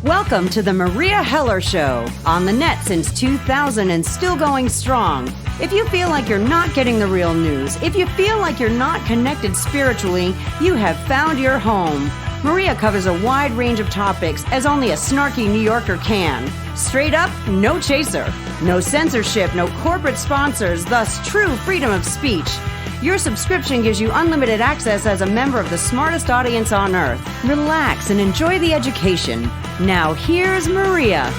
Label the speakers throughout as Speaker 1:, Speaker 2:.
Speaker 1: Welcome to the Meria Heller Show, on the net since 2000 and still going strong. If you feel like you're not getting the real news, if you feel like you're not connected spiritually, you have found your home. Meria covers a wide range of topics as only a snarky New Yorker can. Straight up, no chaser. No censorship, no corporate sponsors, thus true freedom of speech. Your subscription gives you unlimited access as a member of the smartest audience on earth. Relax and enjoy the education. Now here's Meria.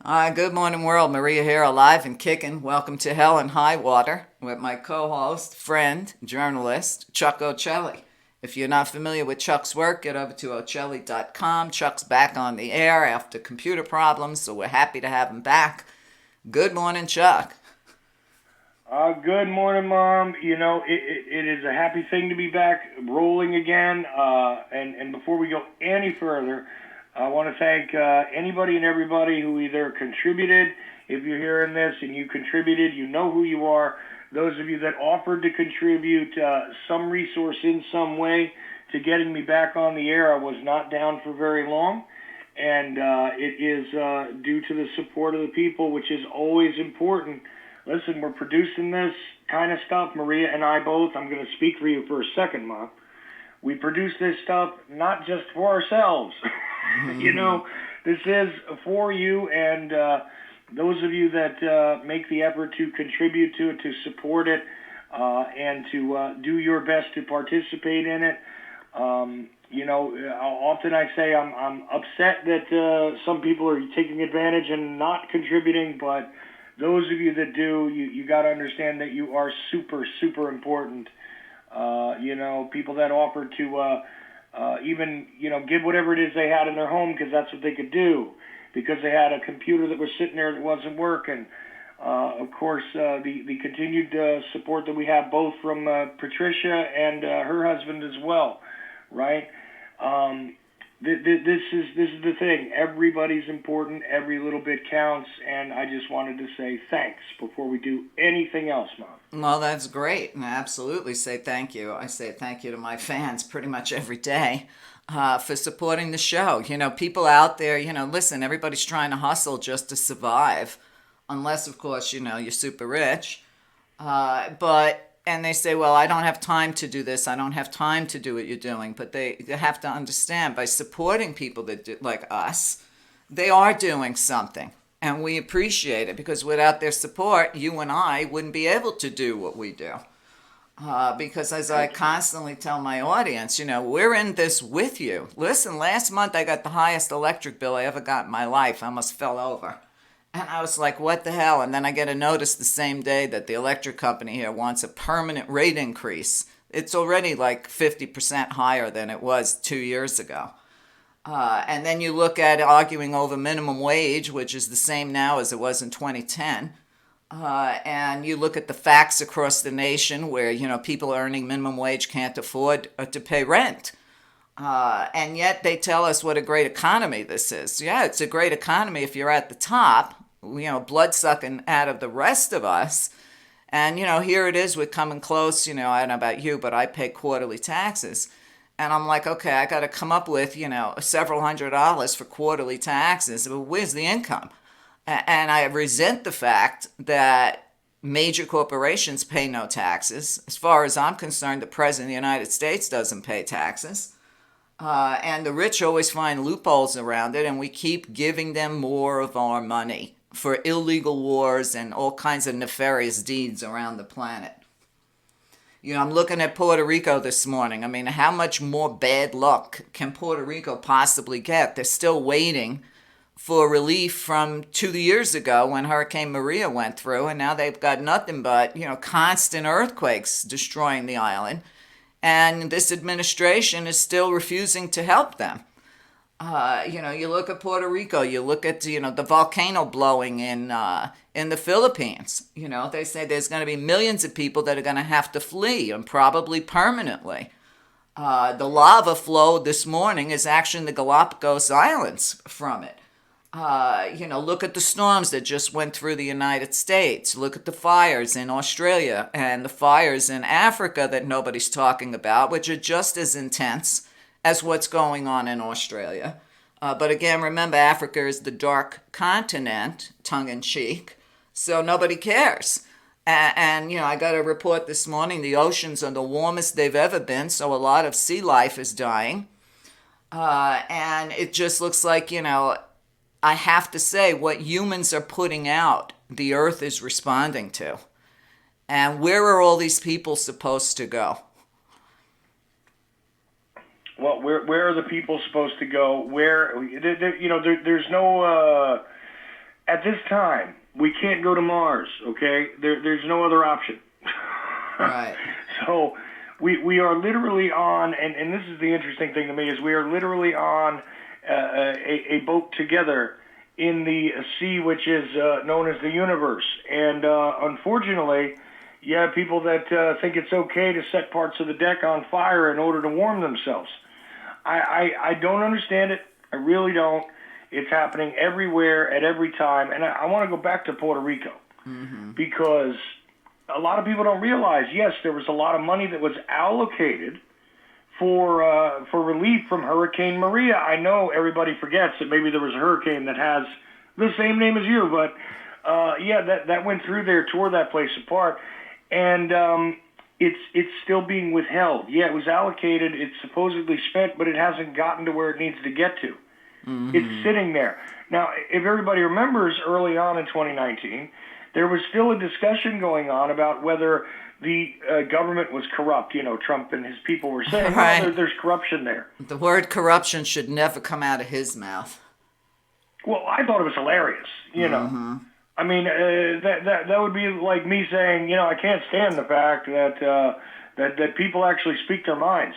Speaker 2: Good morning, world. Meria here, alive and kicking. Welcome to Hell and High Water with my co-host, friend, journalist, Chuck Ochelli. If you're not familiar with Chuck's work, get over to Ochelli.com. Chuck's back on the air after computer problems, so we're happy to have him back. Good morning, Chuck.
Speaker 3: Good morning, Mom. You know, it is a happy thing to be back rolling again. And before we go any further, I want to thank anybody and everybody who either contributed. If you're hearing this and you contributed, you know who you are. Those of you that offered to contribute some resource in some way to getting me back on the air. I was not down for very long. And it is due to the support of the people, which is always important. Listen, we're producing this kind of stuff, Meria and I both. I'm going to speak for you for a second, Mom. We produce this stuff not just for ourselves. You know, this is for you and those of you that make the effort to contribute to it, to support it, and to do your best to participate in it. You know, often I say I'm upset that some people are taking advantage and not contributing, but those of you that do, you got to understand that you are super, super important. You know, people that offer to even, you know, give whatever it is they had in their home because that's what they could do, because they had a computer that was sitting there that wasn't working. Of course, the continued support that we have both from Patricia and her husband as well, right? This is the thing. Everybody's important. Every little bit counts. And I just wanted to say thanks before we do anything else, Mom.
Speaker 2: Well, that's great. And I absolutely say thank you. I say thank you to my fans pretty much every day for supporting the show. You know, people out there, you know, listen, everybody's trying to hustle just to survive. Unless, of course, you know, you're super rich. And they say, well, I don't have time to do this. I don't have time to do what you're doing. But they have to understand, by supporting people that do, like us, they are doing something. And we appreciate it, because without their support, you and I wouldn't be able to do what we do. Because as I constantly tell my audience, you know, we're in this with you. Listen, last month I got the highest electric bill I ever got in my life. I almost fell over. And I was like, what the hell? And then I get a notice the same day that the electric company here wants a permanent rate increase. It's already like 50% higher than it was 2 years ago. And then you look at arguing over minimum wage, which is the same now as it was in 2010. And you look at the facts across the nation where, you know, people earning minimum wage can't afford to pay rent. And yet they tell us what a great economy this is. Yeah, it's a great economy if you're at the top, you know, blood sucking out of the rest of us. And, you know, here it is, we're coming close, you know, I don't know about you, but I pay quarterly taxes. And I'm like, okay, I got to come up with, you know, several $100s for quarterly taxes. But where's the income? And I resent the fact that major corporations pay no taxes. As far as I'm concerned, the President of the United States doesn't pay taxes. And the rich always find loopholes around it, and we keep giving them more of our money for illegal wars and all kinds of nefarious deeds around the planet. You know, I'm looking at Puerto Rico this morning. I mean, how much more bad luck can Puerto Rico possibly get? They're still waiting for relief from 2 years ago when Hurricane Meria went through, and now they've got nothing but, you know, constant earthquakes destroying the island. And this administration is still refusing to help them. You know, you look at Puerto Rico, you look at, you know, the volcano blowing in the Philippines. You know, they say there's going to be millions of people that are going to have to flee, and probably permanently. The lava flow this morning is actually in the Galapagos Islands from it. You know, look at the storms that just went through the United States. Look at the fires in Australia and the fires in Africa that nobody's talking about, which are just as intense as what's going on in Australia. But again, remember, Africa is the dark continent, tongue-in-cheek, so nobody cares. And I got a report this morning, the oceans are the warmest they've ever been, so a lot of sea life is dying. And it just looks like, I have to say, what humans are putting out, the earth is responding to. And where are all these people supposed to go?
Speaker 3: Well, where are the people supposed to go? There's no, at this time, we can't go to Mars, okay? There's no other option.
Speaker 2: Right.
Speaker 3: So we are literally on, and this is the interesting thing to me, is we are literally on a boat together in the sea which is known as the universe. And unfortunately, you have people that think it's okay to set parts of the deck on fire in order to warm themselves. I don't understand it. I really don't. It's happening everywhere at every time. And I want to go back to Puerto Rico because a lot of people don't realize, yes, there was a lot of money that was allocated for relief from Hurricane Meria. I know everybody forgets that maybe there was a hurricane that has the same name as you, but that went through there, tore that place apart. And it's still being withheld. Yeah, it was allocated, it's supposedly spent, but it hasn't gotten to where it needs to get to. It's sitting there. Now, if everybody remembers, early on in 2019, there was still a discussion going on about whether the government was corrupt. Trump and his people were saying,
Speaker 2: right.
Speaker 3: Well, there's corruption there.
Speaker 2: The word corruption should never come out of his mouth.
Speaker 3: Well, I thought it was hilarious, I mean, that would be like me saying, I can't stand the fact that people actually speak their minds.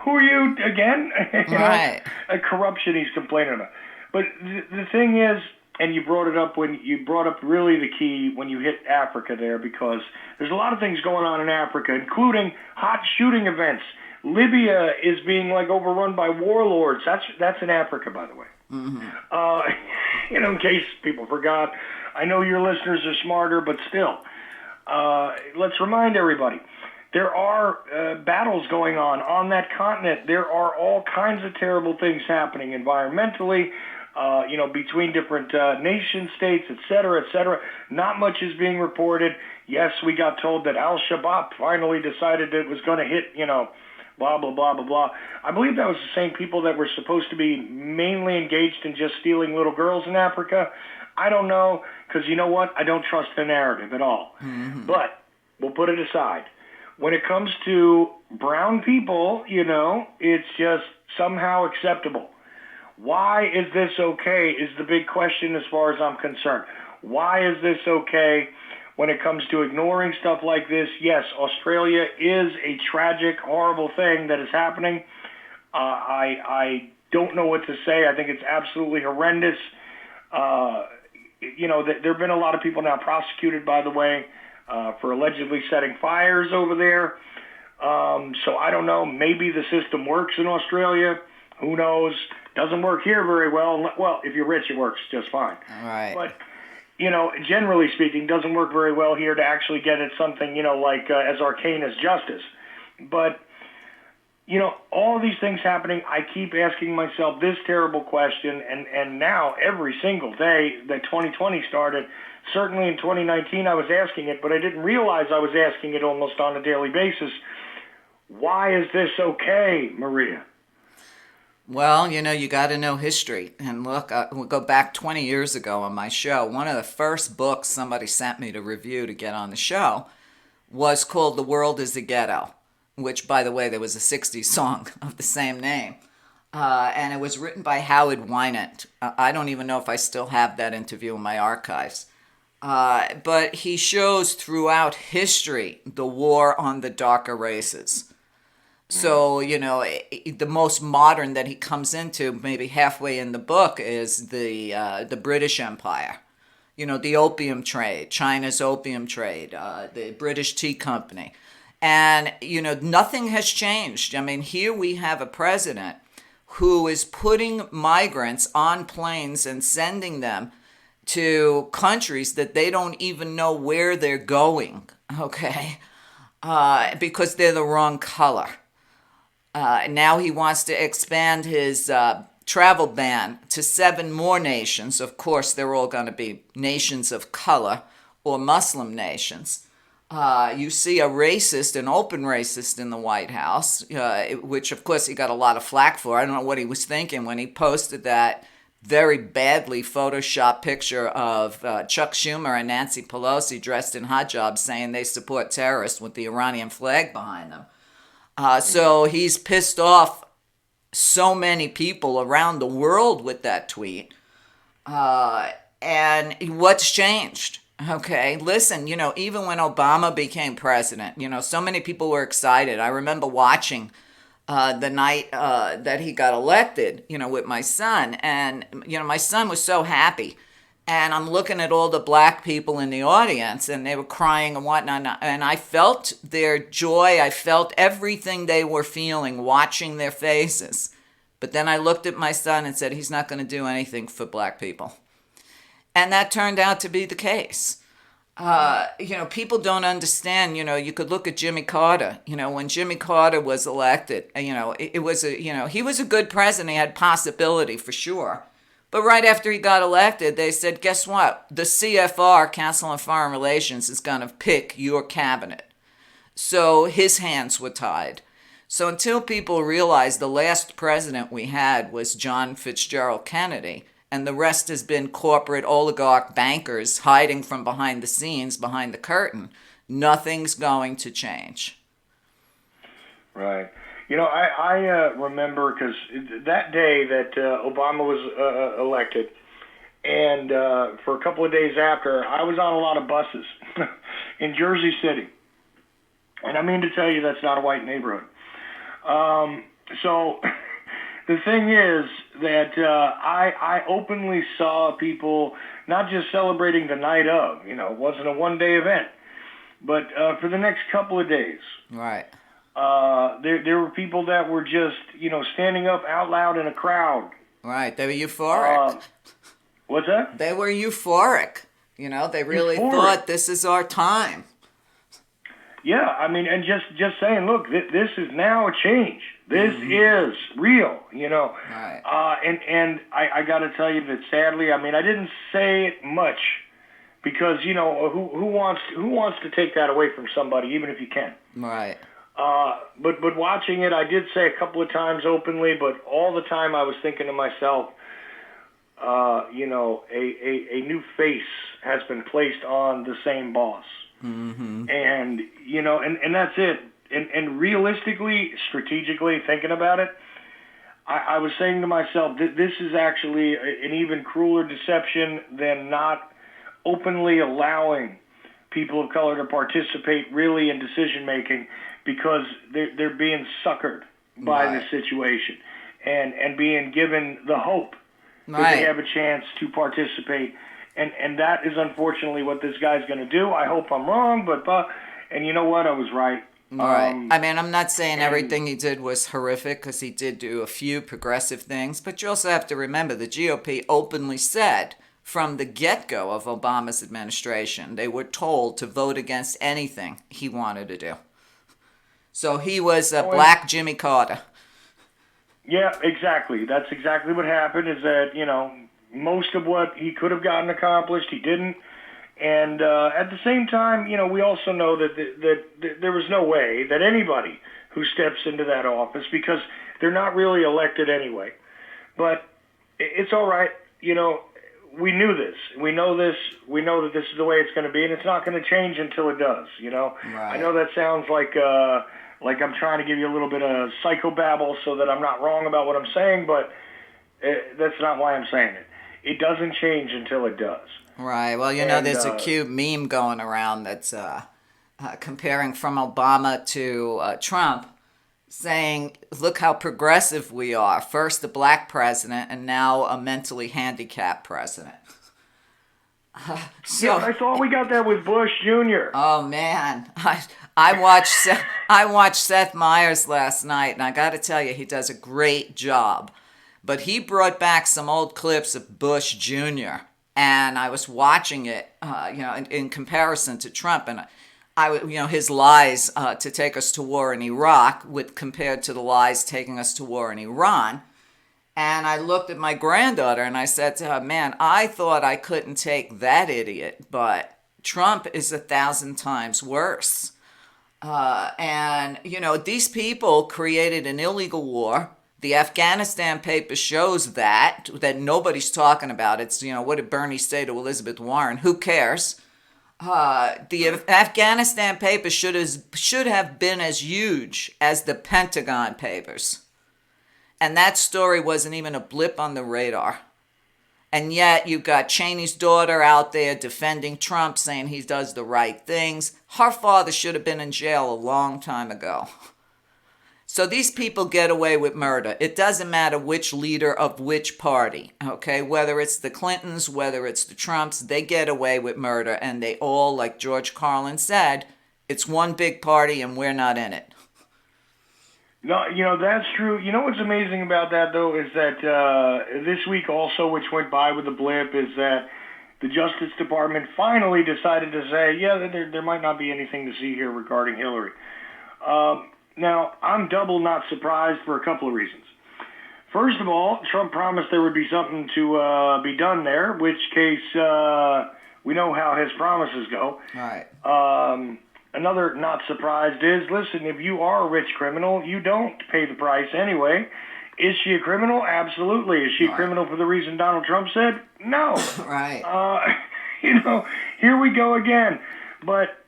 Speaker 3: Who are you again?
Speaker 2: Right.
Speaker 3: A corruption he's complaining about. But the thing is, and you brought it up when you brought up really the key when you hit Africa there, because there's a lot of things going on in Africa, including hot shooting events. Libya is being overrun by warlords. That's in Africa, by the way. In case people forgot. I know your listeners are smarter, but still, let's remind everybody. There are battles going on that continent. There are all kinds of terrible things happening environmentally, between different nation states, et cetera, et cetera. Not much is being reported. Yes, we got told that Al-Shabaab finally decided it was going to hit, blah, blah, blah, blah, blah. I believe that was the same people that were supposed to be mainly engaged in just stealing little girls in Africa. I don't know, because you know what? I don't trust the narrative at all. But we'll put it aside. When it comes to brown people, it's just somehow acceptable. Why is this okay is the big question as far as I'm concerned. Why is this okay when it comes to ignoring stuff like this? Yes, Australia is a tragic, horrible thing that is happening. I don't know what to say. I think it's absolutely horrendous. There have been a lot of people now prosecuted, by the way, for allegedly setting fires over there. So I don't know. Maybe the system works in Australia. Who knows? Doesn't work here very well. Well, if you're rich, it works just fine.
Speaker 2: All right.
Speaker 3: But, generally speaking, doesn't work very well here to actually get at something, as arcane as justice. But, all of these things happening, I keep asking myself this terrible question, and now every single day that 2020 started, certainly in 2019 I was asking it, but I didn't realize I was asking it almost on a daily basis. Why is this okay, Meria?
Speaker 2: Well, you got to know history. And look, we'll go back 20 years ago on my show. One of the first books somebody sent me to review to get on the show was called The World is a Ghetto, which, by the way, there was a 60s song of the same name. And it was written by Howard Wynant. I don't even know if I still have that interview in my archives. But he shows throughout history the war on the darker races. So, the most modern that he comes into, maybe halfway in the book, is the British Empire. The opium trade, China's opium trade, the British Tea Company. And, nothing has changed. I mean, here we have a president who is putting migrants on planes and sending them to countries that they don't even know where they're going, okay? because they're the wrong color. Now he wants to expand his travel ban to 7 more nations. Of course, they're all going to be nations of color or Muslim nations. You see a racist, an open racist in the White House, which of course he got a lot of flack for. I don't know what he was thinking when he posted that very badly photoshopped picture of Chuck Schumer and Nancy Pelosi dressed in hijabs saying they support terrorists with the Iranian flag behind them. So he's pissed off so many people around the world with that tweet. And what's changed? Okay, listen, even when Obama became president, so many people were excited. I remember watching the night that he got elected, with my son. And, my son was so happy. And I'm looking at all the black people in the audience, and they were crying and whatnot. And I felt their joy. I felt everything they were feeling, watching their faces. But then I looked at my son and said, he's not going to do anything for black people. And that turned out to be the case. People don't understand, you could look at Jimmy Carter, when Jimmy Carter was elected, it was he was a good president. He had possibility for sure. But right after he got elected, they said, guess what? The CFR, Council on Foreign Relations, is going to pick your cabinet. So his hands were tied. So until people realized the last president we had was John Fitzgerald Kennedy, and the rest has been corporate oligarch bankers hiding from behind the scenes, behind the curtain, nothing's going to change.
Speaker 3: Right. I remember because that day that Obama was elected, and for a couple of days after, I was on a lot of buses in Jersey City. And I mean to tell you, that's not a white neighborhood. So the thing is that I openly saw people not just celebrating the night of, it wasn't a one-day event, but for the next couple of days.
Speaker 2: Right.
Speaker 3: There were people that were just, standing up out loud in a crowd.
Speaker 2: Right. They were euphoric.
Speaker 3: What's that?
Speaker 2: They were euphoric. They really thought this is our time.
Speaker 3: Yeah, I mean, and just saying, look, this is now a change. This is real,
Speaker 2: Right.
Speaker 3: And I got to tell you that sadly, I mean, I didn't say it much because who wants to take that away from somebody, even if you can.
Speaker 2: Right.
Speaker 3: But watching it, I did say a couple of times openly, but all the time I was thinking to myself, a new face has been placed on the same boss. Mm-hmm. And, and that's it. And realistically, strategically thinking about it, I was saying to myself, this is actually an even crueler deception than not openly allowing people of color to participate really in decision-making because they're being suckered by
Speaker 2: Right.
Speaker 3: this situation and being given the hope that
Speaker 2: Right.
Speaker 3: they have a chance to participate. And that is unfortunately what this guy's going to do. I hope I'm wrong, but and you know what? I was right.
Speaker 2: Right. I mean, I'm not saying everything he did was horrific because he did do a few progressive things, but you also have to remember the GOP openly said from the get-go of Obama's administration, they were told to vote against anything he wanted to do. So he was a black Jimmy Carter.
Speaker 3: Yeah, exactly. That's exactly what happened is that, most of what he could have gotten accomplished, he didn't. And at the same time, we also know that there was no way that anybody who steps into that office, because they're not really elected anyway. But it's all right. We knew this. We know this. We know that this is the way it's going to be, and it's not going to change until it does.
Speaker 2: Right.
Speaker 3: I know that sounds like I'm trying to give you a little bit of psychobabble so that I'm not wrong about what I'm saying, but that's not why I'm saying it. It doesn't change until it does.
Speaker 2: Right. Well, there's a cute meme going around that's comparing from Obama to Trump, saying, look how progressive we are. First a black president and now a mentally handicapped president.
Speaker 3: Yeah, I thought we got that with Bush Jr.
Speaker 2: Oh, man. I watched Seth Meyers last night, and I got to tell you, he does a great job. But he brought back some old clips of Bush Jr., and I was watching it, in comparison to Trump, and his lies to take us to war in Iraq with compared to the lies taking us to war in Iran. And I looked at my granddaughter and I said to her, man, I thought I couldn't take that idiot, but Trump is 1,000 times worse. And these people created an illegal war. The Afghanistan paper shows that nobody's talking about. It's, what did Bernie say to Elizabeth Warren? Who cares? The Afghanistan papers should have been as huge as the Pentagon papers. And that story wasn't even a blip on the radar. And yet you've got Cheney's daughter out there defending Trump, saying he does the right things. Her father should have been in jail a long time ago. So these people get away with murder. It doesn't matter which leader of which party, okay? Whether it's the Clintons, whether it's the Trumps, they get away with murder. And they all, like George Carlin said, it's one big party and we're not in it.
Speaker 3: No, that's true. You know what's amazing about that, though, is that this week also, which went by with a blip, is that the Justice Department finally decided to say, yeah, there might not be anything to see here regarding Hillary. Now, I'm double not surprised for a couple of reasons. First of all, Trump promised there would be something to be done there, which case we know how his promises go.
Speaker 2: Right.
Speaker 3: Another not surprised is, listen, if you are a rich criminal, you don't pay the price anyway. Is she a criminal? Absolutely. Is she a criminal for the reason Donald Trump said? No.
Speaker 2: Right.
Speaker 3: Here we go again. But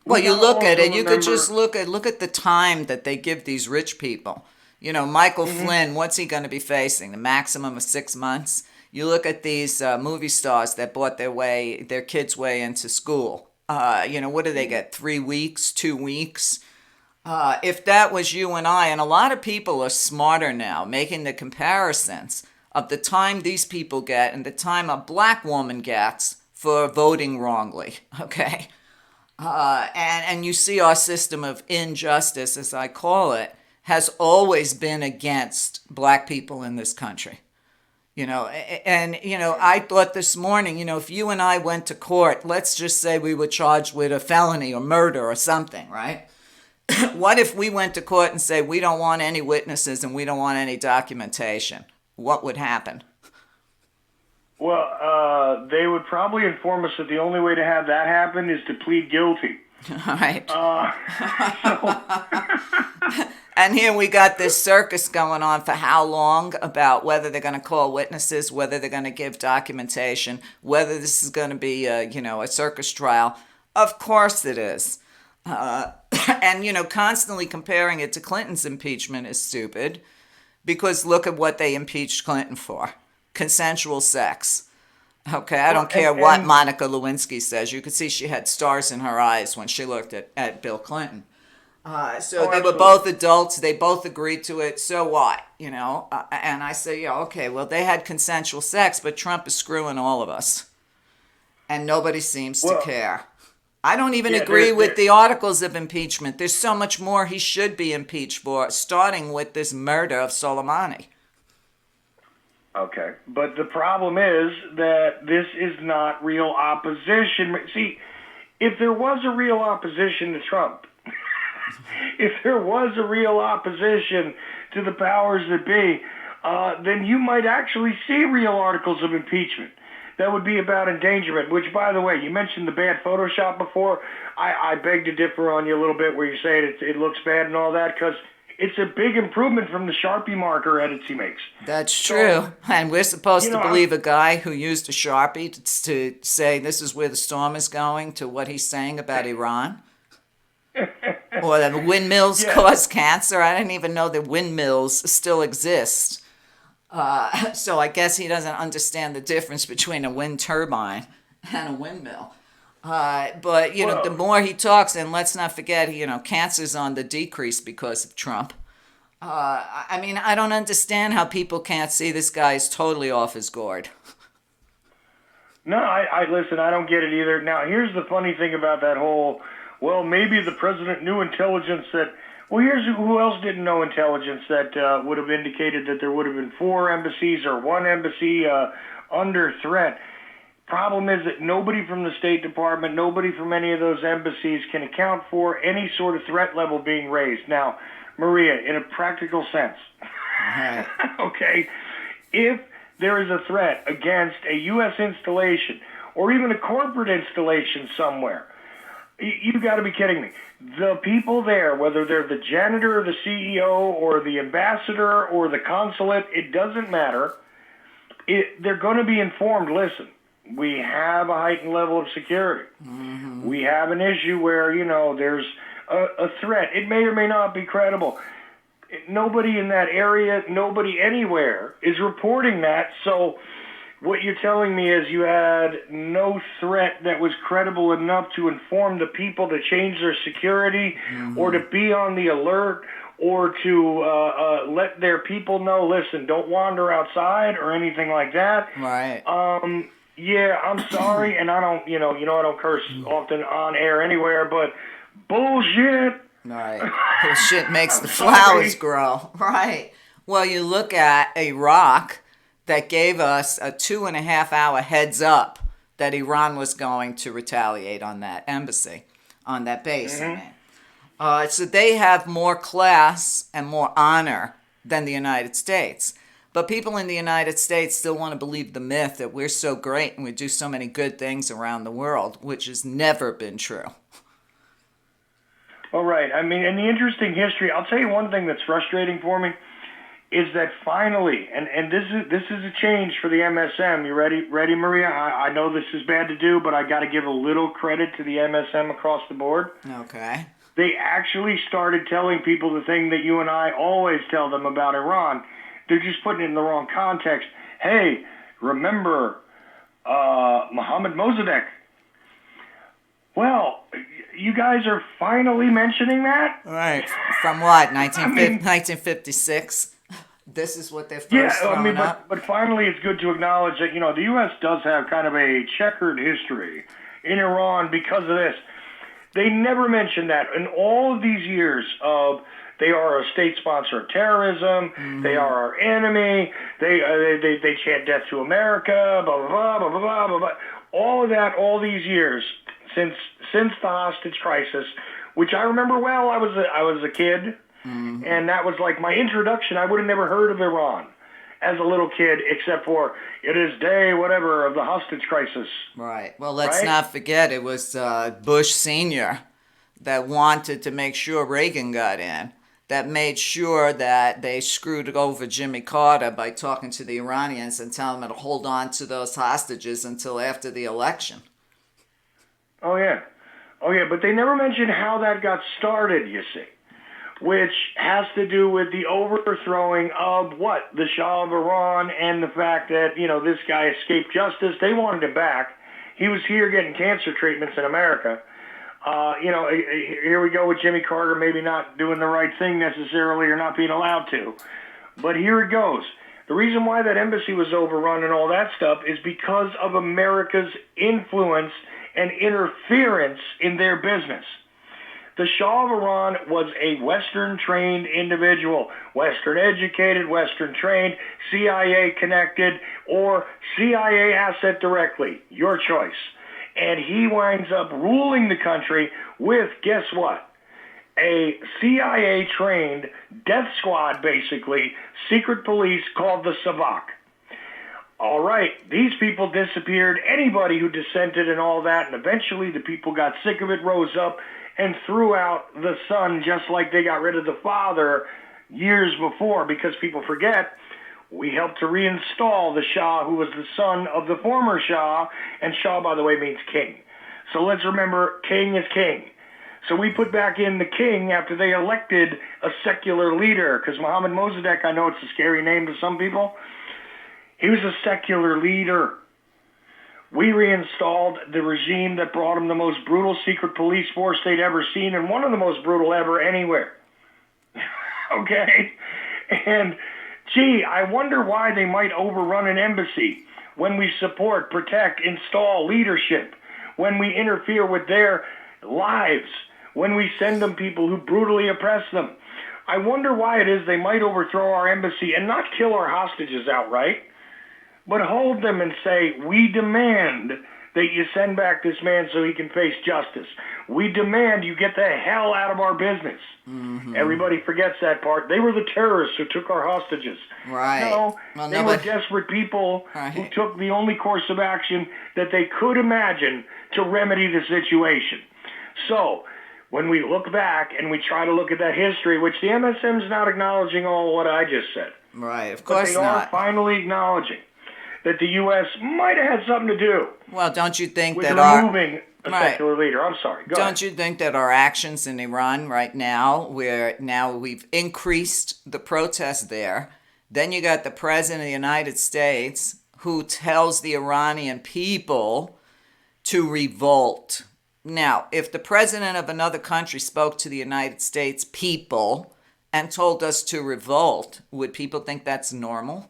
Speaker 2: well, you look at it, you could just look at the time that they give these rich people. Michael Flynn, what's he going to be facing? The maximum of 6 months? You look at these movie stars that bought their kids' way into school. What do they get? 3 weeks, 2 weeks? If that was you and I, and a lot of people are smarter now, making the comparisons of the time these people get and the time a black woman gets for voting wrongly, okay? And you see our system of injustice, as I call it, has always been against black people in this country. I thought this morning, if you and I went to court, let's just say we were charged with a felony or murder or something, right? What if we went to court and say we don't want any witnesses and we don't want any documentation? What would happen?
Speaker 3: Well, they would probably inform us that the only way to have that happen is to plead guilty.
Speaker 2: All right. And here we got this circus going on for how long about whether they're going to call witnesses, whether they're going to give documentation, whether this is going to be a circus trial. Of course it is. And constantly comparing it to Clinton's impeachment is stupid, because look at what they impeached Clinton for. Consensual sex. Okay, I don't care what Monica Lewinsky says. You could see she had stars in her eyes when she looked at Bill Clinton. They were both adults. They both agreed to it. So what? And I say, okay, well, they had consensual sex, but Trump is screwing all of us. And nobody seems to care. I don't even agree with the articles of impeachment. There's so much more he should be impeached for, starting with this murder of Soleimani.
Speaker 3: Okay, but the problem is that this is not real opposition. See, if there was a real opposition to Trump, if there was a real opposition to the powers that be, then you might actually see real articles of impeachment. That would be about endangerment, which, by the way, you mentioned the bad Photoshop before. I beg to differ on you a little bit where you say it looks bad and all that, because it's a big improvement from the Sharpie marker edits he makes.
Speaker 2: That's true. And we're supposed to believe a guy who used a Sharpie to say this is where the storm is going, to what he's saying about Iran? Or that windmills cause cancer? I didn't even know that windmills still exist. So I guess he doesn't understand the difference between a wind turbine and a windmill. But the more he talks, and let's not forget, cancer's on the decrease because of Trump. I don't understand how people can't see this guy is totally off his gourd.
Speaker 3: No, I listen, I don't get it either. Now, here's the funny thing about that whole, well, maybe the president knew intelligence that, well, here's who else didn't know intelligence that would have indicated that there would have been 4 embassies or 1 embassy under threat. Problem is that nobody from the State Department, nobody from any of those embassies can account for any sort of threat level being raised. Now, Maria, in a practical sense,
Speaker 2: Right.
Speaker 3: okay, if there is a threat against a U.S. installation or even a corporate installation somewhere, you got to be kidding me. The people there, whether they're the janitor or the CEO or the ambassador or the consulate, it doesn't matter. They're going to be informed, listen, we have a heightened level of security. Mm-hmm. We have an issue where, there's a threat. It may or may not be credible. Nobody in that area, nobody anywhere is reporting that. So what you're telling me is you had no threat that was credible enough to inform the people to change their security or to be on the alert or to let their people know, listen, don't wander outside or anything like that.
Speaker 2: Right.
Speaker 3: Yeah, I'm sorry, and I don't, I don't curse often on air anywhere, but bullshit.
Speaker 2: Right. Bullshit makes the flowers grow. Right. Well, you look at Iraq that gave us a 2.5-hour heads up that Iran was going to retaliate on that embassy, on that base. Mm-hmm. So they have more class and more honor than the United States. But people in the United States still want to believe the myth that we're so great and we do so many good things around the world, which has never been true.
Speaker 3: All right. I mean, in the interesting history, I'll tell you one thing that's frustrating for me is that finally, and this is a change for the MSM. You ready, Maria? I know this is bad to do, but I got to give a little credit to the MSM across the board.
Speaker 2: Okay.
Speaker 3: They actually started telling people the thing that you and I always tell them about Iran. They're just putting it in the wrong context. Hey, remember Mohammad Mossadegh? Well, you guys are finally mentioning that?
Speaker 2: Right. From what, 1956? This is what they're first throwing up?
Speaker 3: But finally it's good to acknowledge that, the U.S. does have kind of a checkered history in Iran because of this. They never mentioned that. In all of these years of they are a state sponsor of terrorism, they are our enemy, they chant death to America, blah, blah, blah, blah, blah, blah, blah. All of that, all these years, since the hostage crisis, which I remember well. I was a kid, and that was like my introduction. I would have never heard of Iran as a little kid, except for it is day whatever of the hostage crisis.
Speaker 2: Right. Well, let's not forget it was Bush Sr. that wanted to make sure Reagan got in, that made sure that they screwed over Jimmy Carter by talking to the Iranians and telling them to hold on to those hostages until after the election.
Speaker 3: Oh, yeah, but they never mentioned how that got started, you see, which has to do with the overthrowing of what? The Shah of Iran and the fact that, this guy escaped justice. They wanted him back. He was here getting cancer treatments in America. Here we go with Jimmy Carter maybe not doing the right thing necessarily or not being allowed to. But here it goes. The reason why that embassy was overrun and all that stuff is because of America's influence and interference in their business. The Shah of Iran was a Western-trained individual, Western-educated, Western-trained, CIA-connected, or CIA asset directly, your choice. And he winds up ruling the country with, guess what? A CIA-trained death squad, basically, secret police called the Savak. All right, these people disappeared. Anybody who dissented and all that, and eventually the people got sick of it, rose up, and threw out the son just like they got rid of the father years before, because people forget, we helped to reinstall the Shah, who was the son of the former Shah, and Shah, by the way, means king. So let's remember, king is king. So we put back in the king after they elected a secular leader, because Mohammad Mossadegh, I know it's a scary name to some people, he was a secular leader. We reinstalled the regime that brought him the most brutal secret police force they'd ever seen, and one of the most brutal ever anywhere. Okay? And, gee, I wonder why they might overrun an embassy when we support, protect, install leadership, when we interfere with their lives, when we send them people who brutally oppress them. I wonder why it is they might overthrow our embassy and not kill our hostages outright, but hold them and say, we demand that you send back this man so he can face justice. We demand you get the hell out of our business. Mm-hmm. Everybody forgets that part. They were the terrorists who took our hostages.
Speaker 2: Right.
Speaker 3: No, they were desperate people who took the only course of action that they could imagine to remedy the situation. So, when we look back and we try to look at that history, which the MSM is not acknowledging all what I just said.
Speaker 2: Right, of course
Speaker 3: not. But they are finally acknowledging that the U.S. might have had something to do.
Speaker 2: Well, don't you think
Speaker 3: with
Speaker 2: that
Speaker 3: removing a secular leader? I'm sorry. Go ahead.
Speaker 2: You think that our actions in Iran right now, where now we've increased the protests there, then you got the president of the United States who tells the Iranian people to revolt. Now, if the president of another country spoke to the United States people and told us to revolt, would people think that's normal?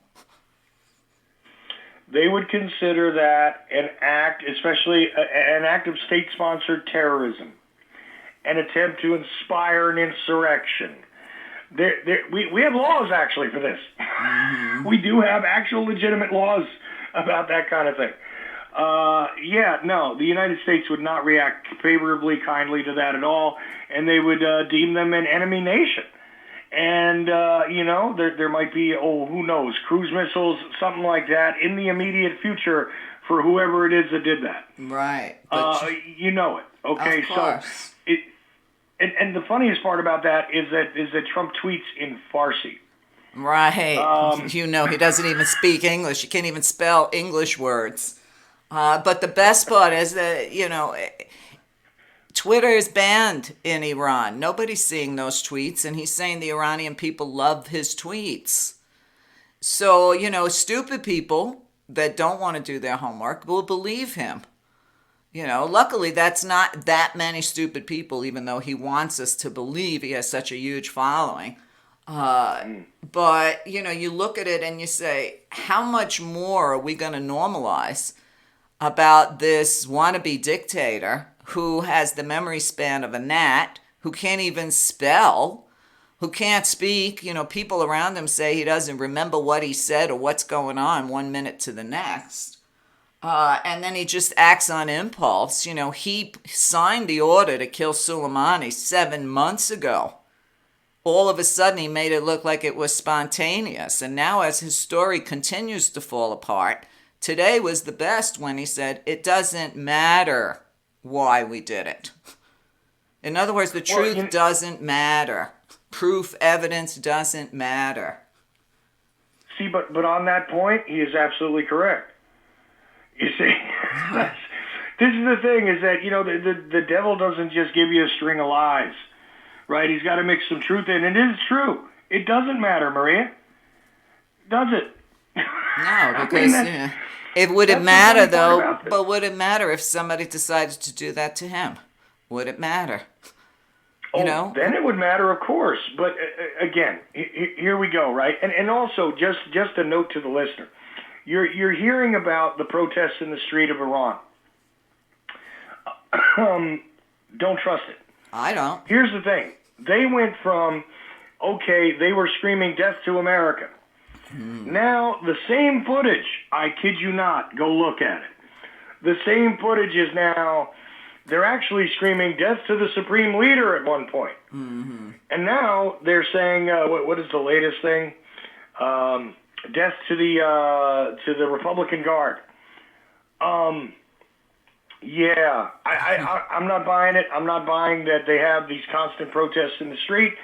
Speaker 3: They would consider that an act, especially an act of state-sponsored terrorism, an attempt to inspire an insurrection. We have laws, actually, for this. Mm-hmm. We do have actual legitimate laws about that kind of thing. The United States would not react favorably, kindly to that at all, and they would deem them an enemy nation. And, there might be, who knows, cruise missiles, something like that, in the immediate future for whoever it is that did that.
Speaker 2: Right.
Speaker 3: You know it. Okay,
Speaker 2: of course.
Speaker 3: So, and the funniest part about that is that Trump tweets in Farsi.
Speaker 2: Right. He doesn't even speak English. He can't even spell English words. But the best part is that, Twitter is banned in Iran. Nobody's seeing those tweets, and he's saying the Iranian people love his tweets. So, stupid people that don't want to do their homework will believe him. Luckily that's not that many stupid people, even though he wants us to believe he has such a huge following. But, you look at it and you say, how much more are we going to normalize about this wannabe dictator who has the memory span of a gnat, who can't even spell, who can't speak? People around him say he doesn't remember what he said or what's going on 1 minute to the next. And then he just acts on impulse. He signed the order to kill Soleimani 7 months ago. All of a sudden, he made it look like it was spontaneous. And now as his story continues to fall apart, today was the best when he said, it doesn't matter why we did it. In other words, the truth doesn't matter. Proof, evidence doesn't matter.
Speaker 3: See, but on that point, he is absolutely correct. You see, this is the thing, is that, the devil doesn't just give you a string of lies, right? He's got to mix some truth in. And it is true. It doesn't matter, Meria. Does it?
Speaker 2: No, because it wouldn't matter, though. But would it matter if somebody decided to do that to him? Would it matter?
Speaker 3: Then it would matter, of course. But again, here we go, right? And also, just a note to the listener. You're hearing about the protests in the street of Iran. Don't trust it.
Speaker 2: I don't.
Speaker 3: Here's the thing. They went from, they were screaming death to America. Now, the same footage, I kid you not, go look at it. The same footage is now, they're actually screaming death to the supreme leader at one point. Mm-hmm. And now they're saying, what is the latest thing? Death to the Republican Guard. I'm not buying it. I'm not buying that they have these constant protests in the street.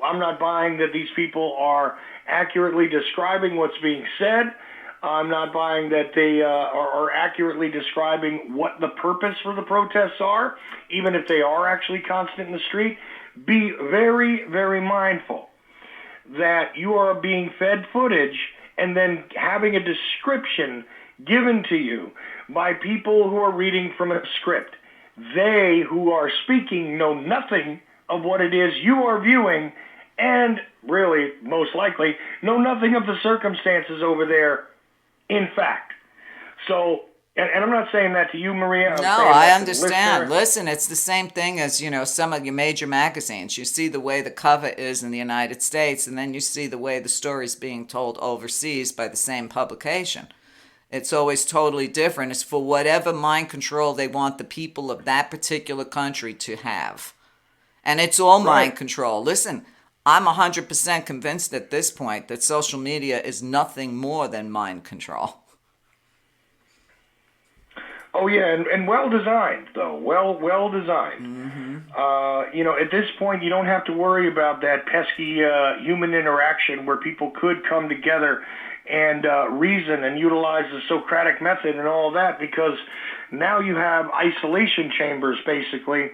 Speaker 3: I'm not buying that these people are accurately describing what's being said. I'm not buying that they are accurately describing what the purpose for the protests are, even if they are actually constant in the street. Be very, very mindful that you are being fed footage and then having a description given to you by people who are reading from a script. They who are speaking know nothing of what it is you are viewing, and really, most likely, know nothing of the circumstances over there, in fact. So, and I'm not saying that to you, Meria.
Speaker 2: No, I understand. Listen, it's the same thing as, some of your major magazines. You see the way the cover is in the United States, and then you see the way the story's being told overseas by the same publication. It's always totally different. It's for whatever mind control they want the people of that particular country to have. And it's all mind control. Listen, I'm 100% convinced at this point that social media is nothing more than mind control.
Speaker 3: Oh yeah, and well designed though. Well designed. At this point, you don't have to worry about that pesky human interaction where people could come together and reason and utilize the Socratic method and all that, because now you have isolation chambers basically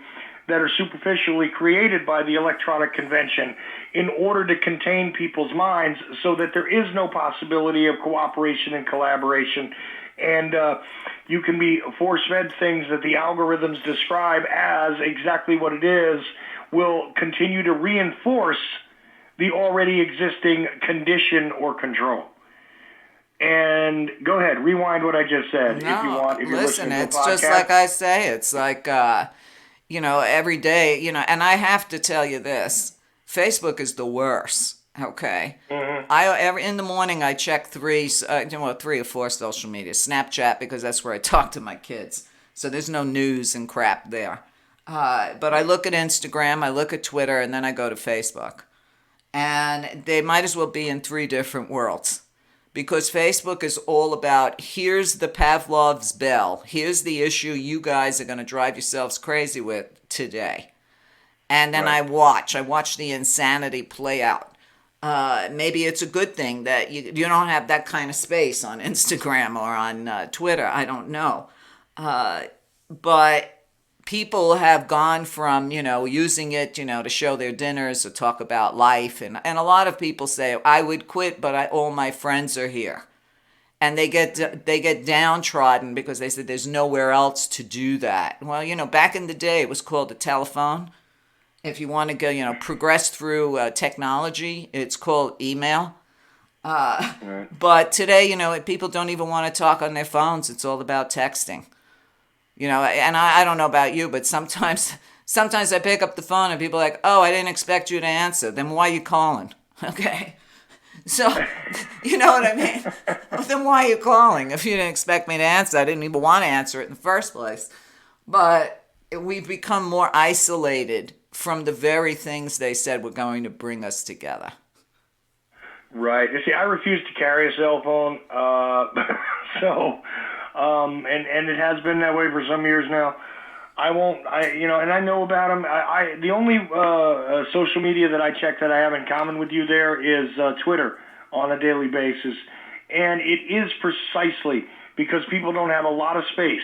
Speaker 3: that are superficially created by the electronic convention in order to contain people's minds so that there is no possibility of cooperation and collaboration. And you can be force-fed things that the algorithms describe as exactly what it is, will continue to reinforce the already existing condition or control. And go ahead, rewind what I just said if you want. If you're
Speaker 2: listen,
Speaker 3: listening to
Speaker 2: it's
Speaker 3: a podcast.
Speaker 2: just like I say. It's like, every day, and I have to tell you this. Facebook is the worst, okay? In the morning, I check 3 or 4 social media. Snapchat, because that's where I talk to my kids. So there's no news and crap there. But I look at Instagram, I look at Twitter, and then I go to Facebook. And they might as well be in 3 different worlds. Because Facebook is all about, here's the Pavlov's bell. Here's the issue you guys are going to drive yourselves crazy with today. And then I watch the insanity play out. Maybe it's a good thing that you don't have that kind of space on Instagram or on Twitter. I don't know. But people have gone from, using it, to show their dinners or talk about life. And a lot of people say, I would quit, but all my friends are here. And they get downtrodden because they said there's nowhere else to do that. Well, back in the day, it was called the telephone. If you want to go, progress through technology, it's called email. But today, people don't even want to talk on their phones. It's all about texting. And I don't know about you, but sometimes I pick up the phone and people are like, oh, I didn't expect you to answer. Then why are you calling? Okay. So, you know what I mean? Well, then why are you calling? If you didn't expect me to answer, I didn't even want to answer it in the first place. But we've become more isolated from the very things they said were going to bring us together. Right.
Speaker 3: You see, I refuse to carry a cell phone, and it has been that way for some years now. I won't, and I know about them. The only social media that I check that I have in common with you there is Twitter on a daily basis. And it is precisely because people don't have a lot of space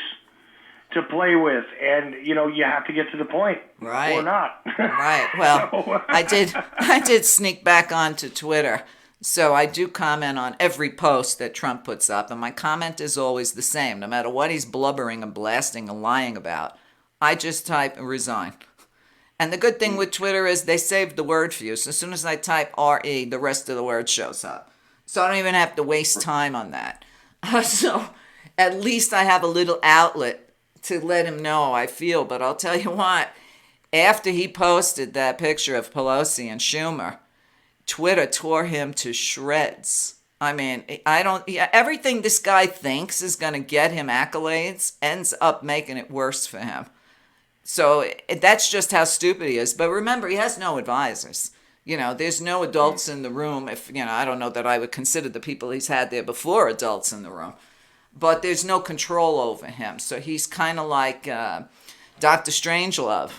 Speaker 3: to play with. And, you have to get to the point.
Speaker 2: Right.
Speaker 3: Or not.
Speaker 2: Right. Well, I did sneak back onto Twitter. So I do comment on every post that Trump puts up, and my comment is always the same. No matter what he's blubbering and blasting and lying about, I just type resign. And the good thing with Twitter is they saved the word for you. So as soon as I type RE, the rest of the word shows up. So I don't even have to waste time on that. So at least I have a little outlet to let him know how I feel. But I'll tell you what, after he posted that picture of Pelosi and Schumer, Twitter tore him to shreds. I mean, everything this guy thinks is going to get him accolades ends up making it worse for him. So that's just how stupid he is. But remember, he has no advisors. There's no adults in the room. I don't know that I would consider the people he's had there before adults in the room. But there's no control over him. So he's kind of like Dr. Strangelove,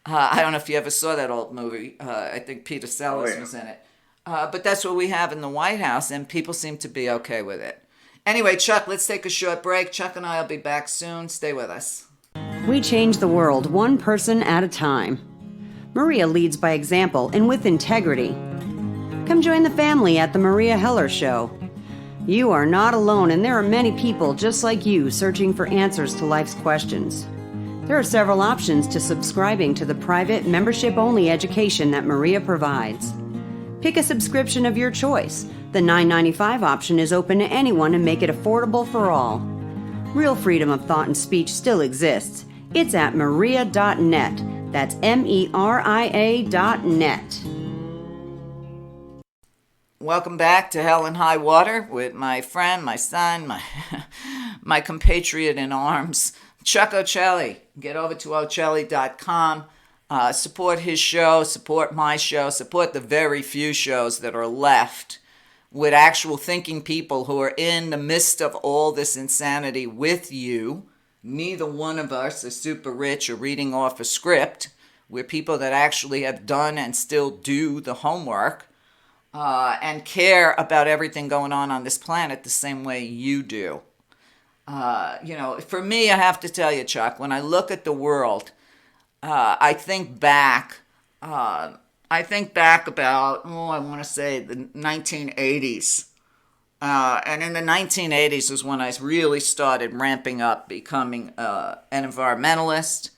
Speaker 2: I don't know if you ever saw that old movie. I think Peter Sellers was in it. But that's what we have in the White House, and people seem to be okay with it. Anyway, Chuck, let's take a short break. Chuck and I will be back soon. Stay with us.
Speaker 1: We change the world one person at a time. Meria leads by example and with integrity. Come join the family at the Meria Heller Show. You are not alone, and there are many people just like you searching for answers to life's questions. There are several options to subscribing to the private, membership-only education that Meria provides. Pick a subscription of your choice. The $9.95 option is open to anyone and make it affordable for all. Real freedom of thought and speech still exists. It's at meria.net. That's MERIA.net.
Speaker 2: Welcome back to Hell and High Water with my friend, my son, my compatriot in arms, Chuck Ochelli. Get over to Ochelli.com. Support his show, support my show, support the very few shows that are left with actual thinking people who are in the midst of all this insanity with you. Neither one of us is super rich or reading off a script. We're people that actually have done and still do the homework. And care about everything going on this planet the same way you do. For me, I have to tell you, Chuck, when I look at the world, I think back about, I want to say the 1980s. And in the 1980s was when I really started ramping up, becoming an environmentalist,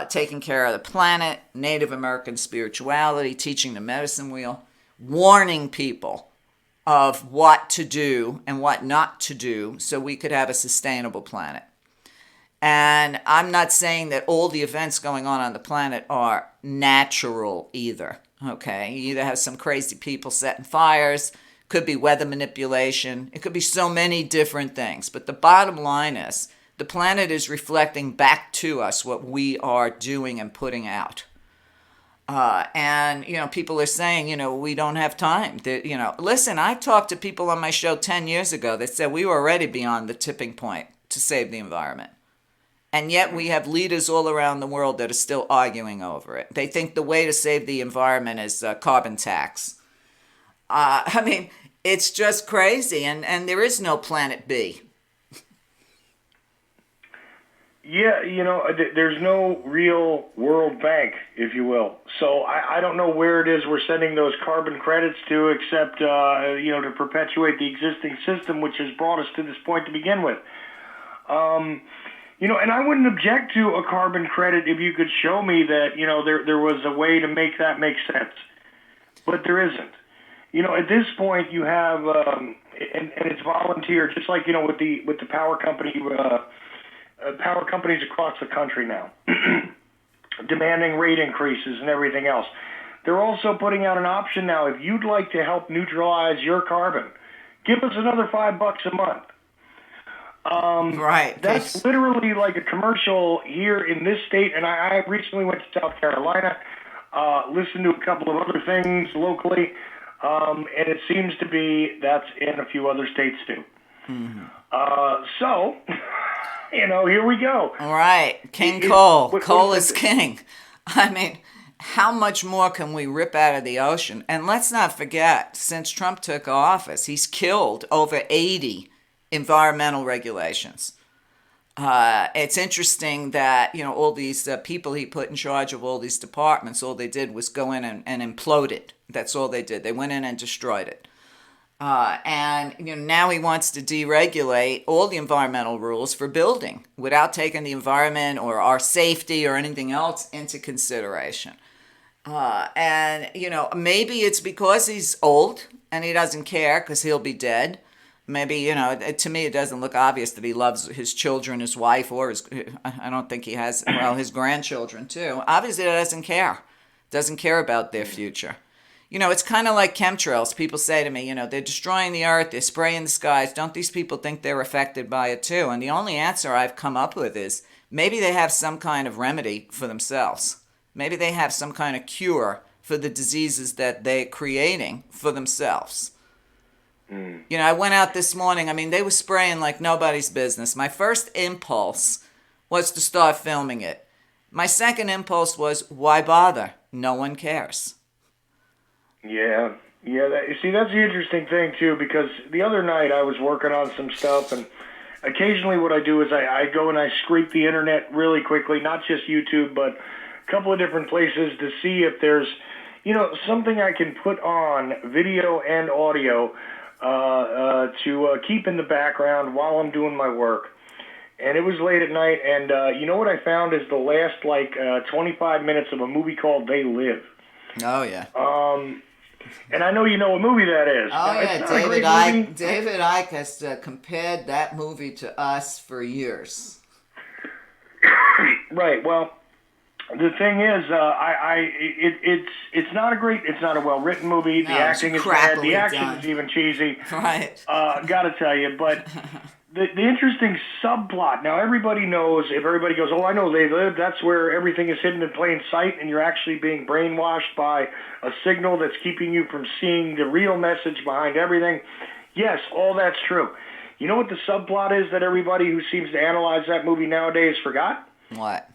Speaker 2: taking care of the planet, Native American spirituality, teaching the medicine wheel, warning people of what to do and what not to do so we could have a sustainable planet. And I'm not saying that all the events going on the planet are natural either, okay? You either have some crazy people setting fires, could be weather manipulation, it could be so many different things. But the bottom line is the planet is reflecting back to us what we are doing and putting out. And people are saying, we don't have time. Listen, I talked to people on my show 10 years ago that said we were already beyond the tipping point to save the environment. And yet we have leaders all around the world that are still arguing over it. They think the way to save the environment is carbon tax. It's just crazy. And there is no planet B.
Speaker 3: Yeah, there's no real World Bank, if you will. So I don't know where it is we're sending those carbon credits to, except, to perpetuate the existing system, which has brought us to this point to begin with. And I wouldn't object to a carbon credit if you could show me that, there was a way to make that make sense. But there isn't. At this point you have, and it's volunteer, just like, with the power company, power companies across the country now, demanding rate increases and everything else. They're also putting out an option now. If you'd like to help neutralize your carbon, give us another $5 a month.
Speaker 2: Right.
Speaker 3: That's literally like a commercial here in this state. And I recently went to South Carolina, listened to a couple of other things locally, and it seems to be that's in a few other states too. Mm-hmm. So, here we go.
Speaker 2: All right. King Coal. Coal is king. How much more can we rip out of the ocean? And let's not forget, since Trump took office, he's killed over 80 environmental regulations. It's interesting that, all these people he put in charge of all these departments, all they did was go in and implode it. That's all they did. They went in and destroyed it. And now he wants to deregulate all the environmental rules for building without taking the environment or our safety or anything else into consideration. And maybe it's because he's old and he doesn't care because he'll be dead. Maybe, to me it doesn't look obvious that he loves his children, his wife, or I don't think he has, his grandchildren too. Obviously he doesn't care about their future. It's kind of like chemtrails. People say to me, they're destroying the earth, they're spraying the skies. Don't these people think they're affected by it too? And the only answer I've come up with is maybe they have some kind of remedy for themselves. Maybe they have some kind of cure for the diseases that they're creating for themselves. I went out this morning. They were spraying like nobody's business. My first impulse was to start filming it. My second impulse was, why bother? No one cares.
Speaker 3: Yeah. That's the interesting thing, too, because the other night I was working on some stuff, and occasionally what I do is I go and I scrape the internet really quickly, not just YouTube, but a couple of different places to see if there's, something I can put on video and audio to keep in the background while I'm doing my work. And it was late at night, and what I found is the last, 25 minutes of a movie called They Live.
Speaker 2: Oh, yeah.
Speaker 3: And I know you know what movie that is.
Speaker 2: Oh, yeah, David Icke has compared that movie to us for years.
Speaker 3: Right, well, The thing is, it's not it's not a well written movie. The
Speaker 2: No, it's
Speaker 3: acting is bad. The
Speaker 2: crappily
Speaker 3: action
Speaker 2: done.
Speaker 3: is even cheesy.
Speaker 2: Right.
Speaker 3: Gotta tell you, but the interesting subplot. Now everybody knows. If everybody goes, oh, I know they live. That's where everything is hidden in plain sight, and you're actually being brainwashed by a signal that's keeping you from seeing the real message behind everything. Yes, all that's true. You know what the subplot is that everybody who seems to analyze that movie nowadays forgot?
Speaker 2: What?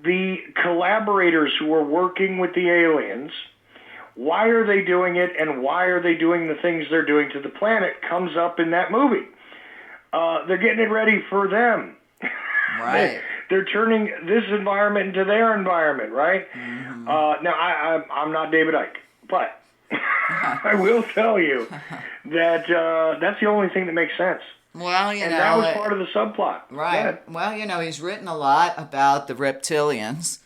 Speaker 3: The collaborators who are working with the aliens, why are they doing it, and why are they doing the things they're doing to the planet comes up in that movie. They're getting it ready for them.
Speaker 2: Right.
Speaker 3: They're turning this environment into their environment, right?
Speaker 2: Mm-hmm.
Speaker 3: Now, I'm not David Icke, but I will tell you that that's the only thing that makes sense.
Speaker 2: Well,
Speaker 3: and that was part of the subplot.
Speaker 2: Right. Well, he's written a lot about the reptilians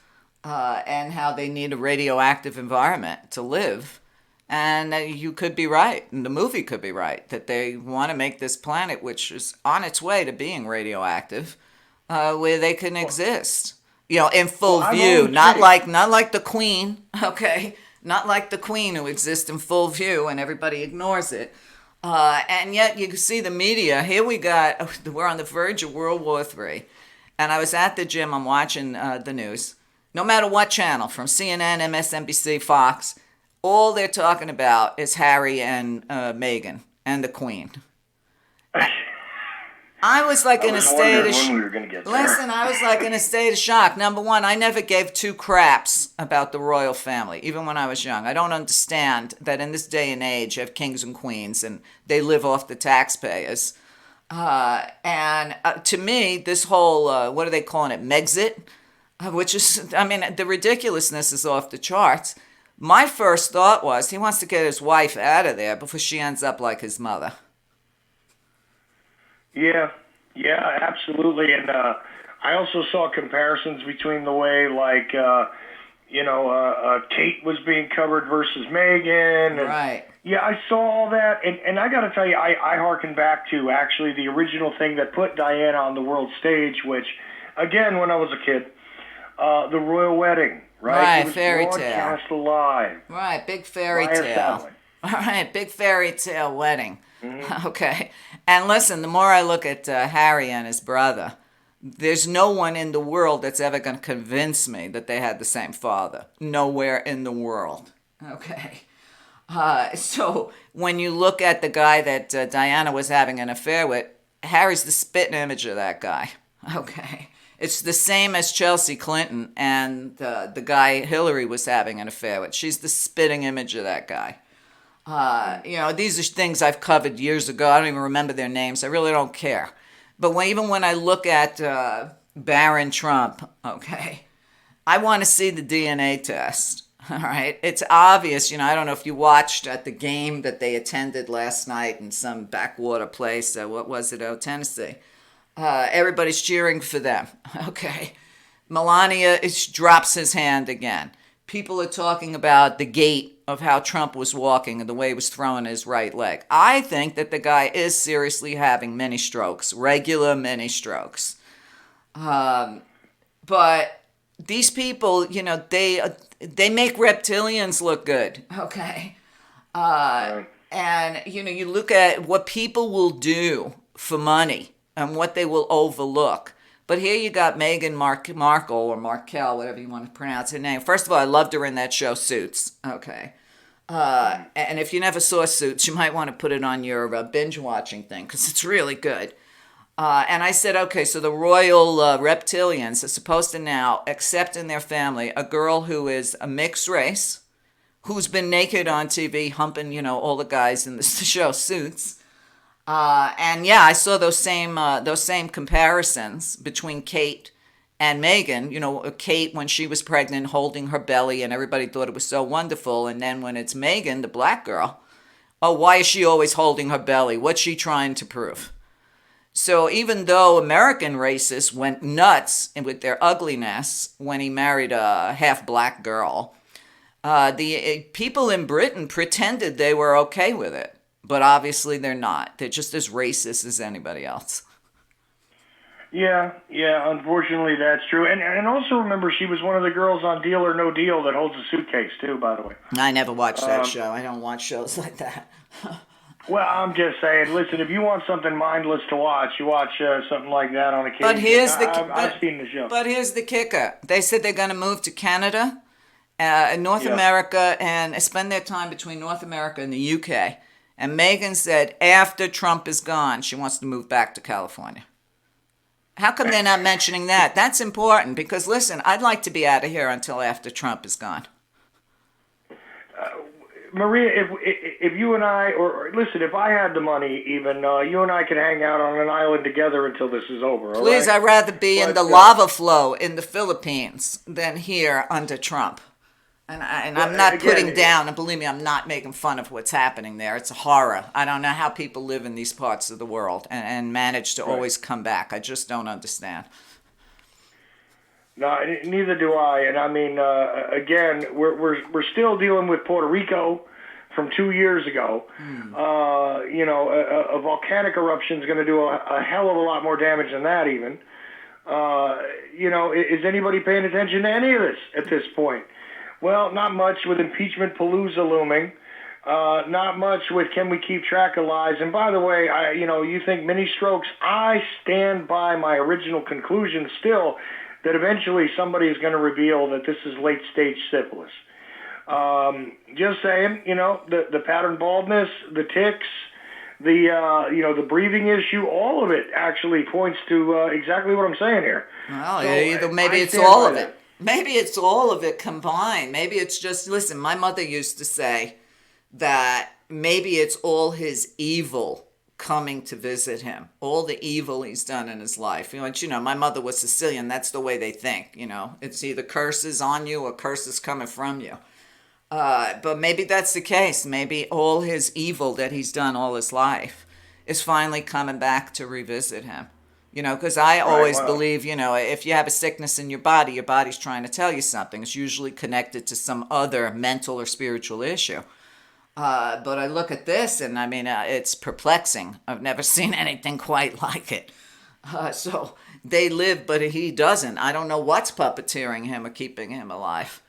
Speaker 2: and how they need a radioactive environment to live. And you could be right, and the movie could be right, that they want to make this planet, which is on its way to being radioactive, where they can exist. In full view, not like the Queen, okay? Not like the Queen who exists in full view and everybody ignores it. And yet you can see the media. Here we're on the verge of World War III. And I was at the gym, I'm watching the news. No matter what channel, from CNN, MSNBC, Fox, all they're talking about is Harry and Meghan and the Queen. I was like in a state of listen. I was like in a state of shock. Number one, I never gave two craps about the royal family, even when I was young. I don't understand that in this day and age, you have kings and queens, and they live off the taxpayers. And to me, this whole what are they calling it, Megxit, which is, the ridiculousness is off the charts. My first thought was he wants to get his wife out of there before she ends up like his mother.
Speaker 3: Yeah, absolutely. And I also saw comparisons between the way, Kate was being covered versus Meghan. And,
Speaker 2: right.
Speaker 3: Yeah, I saw all that. And I got to tell you, I hearken back to actually the original thing that put Diana on the world stage, which, again, when I was a kid, the royal wedding, right?
Speaker 2: Right, fairy tale.
Speaker 3: Broadcast live.
Speaker 2: Right, big fairy tale. All right, big fairy tale wedding. Mm-hmm. Okay. And listen, the more I look at Harry and his brother, there's no one in the world that's ever going to convince me that they had the same father. Nowhere in the world. Okay. So when you look at the guy that Diana was having an affair with, Harry's the spitting image of that guy. Okay. It's the same as Chelsea Clinton and the guy Hillary was having an affair with. She's the spitting image of that guy. These are things I've covered years ago. I don't even remember their names. I really don't care. But even when I look at Baron Trump, okay, I want to see the DNA test. All right. It's obvious. I don't know if you watched at the game that they attended last night in some backwater place. What was it? Tennessee. Everybody's cheering for them. Okay. Melania drops his hand again. People are talking about the gait of how Trump was walking and the way he was throwing his right leg. I think that the guy is seriously having mini strokes, regular mini strokes. But these people, they make reptilians look good. Okay. And, you look at what people will do for money and what they will overlook. But here you got Meghan Markle, or Markle, whatever you want to pronounce her name. First of all, I loved her in that show, Suits. Okay. And if you never saw Suits, you might want to put it on your binge-watching thing, because it's really good. And I said, okay, so the royal reptilians are supposed to now accept in their family a girl who is a mixed race, who's been naked on TV, humping, all the guys in the show Suits. And yeah, I saw those same comparisons between Kate and Meghan. Kate when she was pregnant, holding her belly, and everybody thought it was so wonderful. And then when it's Meghan, the black girl, why is she always holding her belly? What's she trying to prove? So even though American racists went nuts with their ugliness when he married a half-black girl, the people in Britain pretended they were okay with it. But obviously they're not. They're just as racist as anybody else.
Speaker 3: Yeah. Unfortunately, that's true. And also remember, she was one of the girls on Deal or No Deal that holds a suitcase too. By the way.
Speaker 2: I never watched that show. I don't watch shows like that.
Speaker 3: Well, I'm just saying. Listen, if you want something mindless to watch, you watch something like that on occasion.
Speaker 2: But here's the
Speaker 3: I've seen the show.
Speaker 2: But here's the kicker. They said they're going to move to Canada, North
Speaker 3: Yeah.
Speaker 2: America, and spend their time between North America and the UK. And Megan said after Trump is gone, she wants to move back to California. How come they're not mentioning that? That's important because, listen, I'd like to be out of here until after Trump is gone.
Speaker 3: Maria, if you and I, or listen, if I had the money, even you and I could hang out on an island together until this is over.
Speaker 2: Please,
Speaker 3: all right?
Speaker 2: I'd rather be in the
Speaker 3: But,
Speaker 2: lava flow in the Philippines than here under Trump. And I'm not
Speaker 3: again,
Speaker 2: putting down, and believe me, I'm not making fun of what's happening there. It's a horror. I don't know how people live in these parts of the world and manage to always come back. I just don't understand.
Speaker 3: No, neither do I. And I mean, again, we're still dealing with Puerto Rico from 2 years ago. A volcanic eruption is going to do a hell of a lot more damage than that. Even, is anybody paying attention to any of this at this point? Well, not much with impeachment palooza looming. Not much with can we keep track of lies. And by the way, you think mini strokes. I stand by my original conclusion still that eventually somebody is going to reveal that this is late-stage syphilis. Just saying, the pattern baldness, the tics, the breathing issue, all of it actually points to exactly what I'm saying here.
Speaker 2: Well,
Speaker 3: So,
Speaker 2: maybe
Speaker 3: I
Speaker 2: it's
Speaker 3: stand
Speaker 2: all
Speaker 3: by
Speaker 2: of
Speaker 3: that.
Speaker 2: it. Maybe it's all of it combined. Maybe it's just, listen, my mother used to say that maybe it's all his evil coming to visit him, all the evil he's done in his life. My mother was Sicilian. That's the way they think. It's either curses on you or curses coming from you. But maybe that's the case. Maybe all his evil that he's done all his life is finally coming back to revisit him. Because I always believe, if you have a sickness in your body's trying to tell you something. It's usually connected to some other mental or spiritual issue. But I look at this and I mean, it's perplexing. I've never seen anything quite like it. So they live, but he doesn't. I don't know what's puppeteering him or keeping him alive.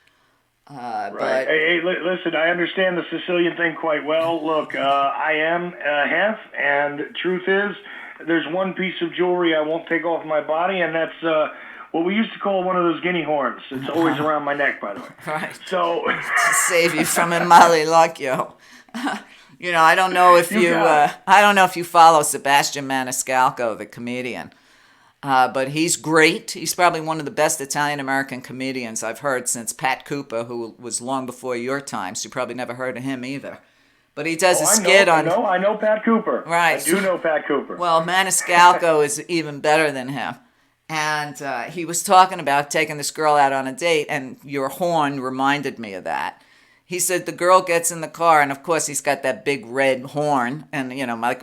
Speaker 3: Right.
Speaker 2: But
Speaker 3: Hey, listen, I understand the Sicilian thing quite well. Look, I am half, and truth is, there's one piece of jewelry I won't take off my body, and that's what we used to call one of those guinea horns. It's always around my neck, by the way.
Speaker 2: right.
Speaker 3: So,
Speaker 2: To save you from a Mali like you. I don't know if I don't know if you follow Sebastian Maniscalco, the comedian. But he's great. He's probably one of the best Italian-American comedians I've heard since Pat Cooper, who was long before your time, so you probably never heard of him either. But he does a skit on...
Speaker 3: I know Pat Cooper.
Speaker 2: Right.
Speaker 3: I do know Pat Cooper.
Speaker 2: Well, Maniscalco is even better than him. And he was talking about taking this girl out on a date, and your horn reminded me of that. He said the girl gets in the car, and of course he's got that big red horn, and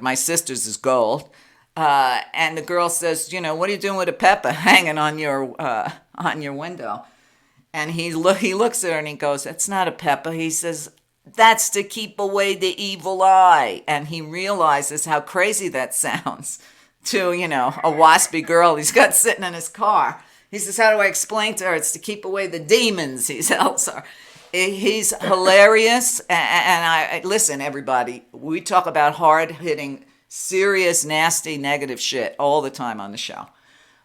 Speaker 2: my sister's is gold. And the girl says, what are you doing with a pepper hanging on your window? And he looks at her and he goes, "That's not a pepper." He says, "That's to keep away the evil eye." And he realizes how crazy that sounds to, a waspy girl he's got sitting in his car. He says, "How do I explain to her? It's to keep away the demons," he tells her. He's hilarious. And I listen, everybody, we talk about hard-hitting, serious, nasty, negative shit all the time on the show.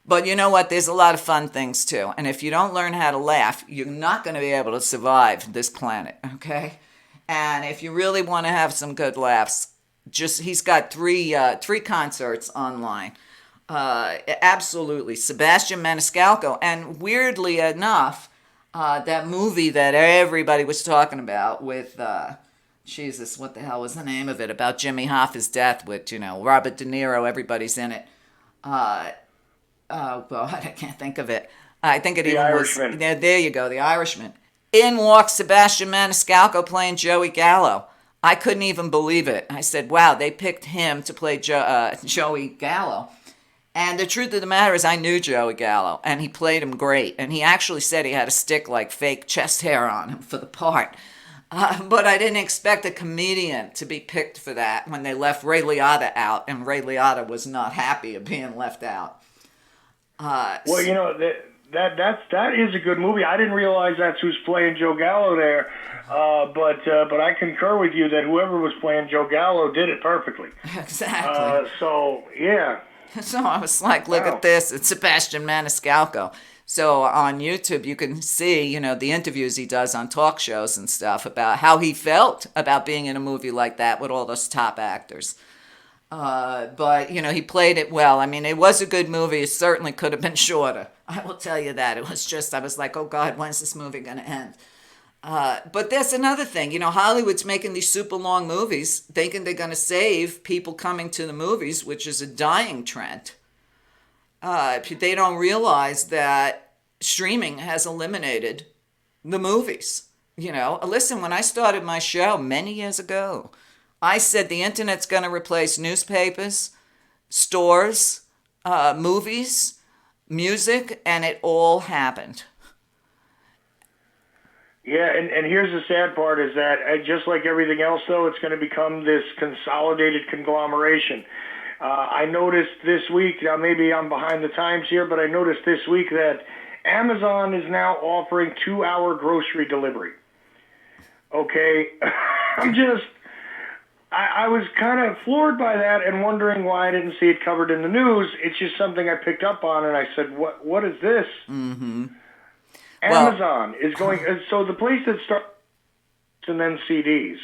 Speaker 2: But you know what? There's a lot of fun things too. And if you don't learn how to laugh, you're not going to be able to survive this planet, okay? And if you really want to have some good laughs, he's got three concerts online. Absolutely. Sebastian Maniscalco. And weirdly enough, that movie that everybody was talking about with... Jesus, what the hell was the name of it? About Jimmy Hoffa's death with, Robert De Niro, everybody's in it. Oh, God, I can't think of it. I think it
Speaker 3: The
Speaker 2: even
Speaker 3: Irishman.
Speaker 2: was... There you go, The Irishman. In walks Sebastian Maniscalco playing Joey Gallo. I couldn't even believe it. I said, wow, they picked him to play Joey Gallo. And the truth of the matter is I knew Joey Gallo, and he played him great. And he actually said he had a stick like fake chest hair on him for the part. But I didn't expect a comedian to be picked for that when they left Ray Liotta out, and Ray Liotta was not happy of being left out.
Speaker 3: Well, that is a good movie. I didn't realize that's who's playing Joe Gallo there, but I concur with you that whoever was playing Joe Gallo did it perfectly.
Speaker 2: Exactly.
Speaker 3: So yeah.
Speaker 2: So I was like, look at this. It's Sebastian Maniscalco. So on YouTube, you can see, the interviews he does on talk shows and stuff about how he felt about being in a movie like that with all those top actors. But, he played it well. I mean, it was a good movie. It certainly could have been shorter. I will tell you that. It was just, I was like, oh, God, when's this movie going to end? But there's another thing. Hollywood's making these super long movies thinking they're going to save people coming to the movies, which is a dying trend. They don't realize that streaming has eliminated the movies. Listen, when I started my show many years ago, I said the internet's going to replace newspapers, stores, movies, music, and it all happened.
Speaker 3: Yeah, and here's the sad part is that just like everything else, though, it's going to become this consolidated conglomeration. I noticed this week, now maybe I'm behind the times here, but I noticed this week that Amazon is now offering 2-hour grocery delivery. Okay, I was kind of floored by that and wondering why I didn't see it covered in the news. It's just something I picked up on, and I said, "What is this?"
Speaker 2: Mm-hmm.
Speaker 3: Amazon is going, so the place that starts and then CDs,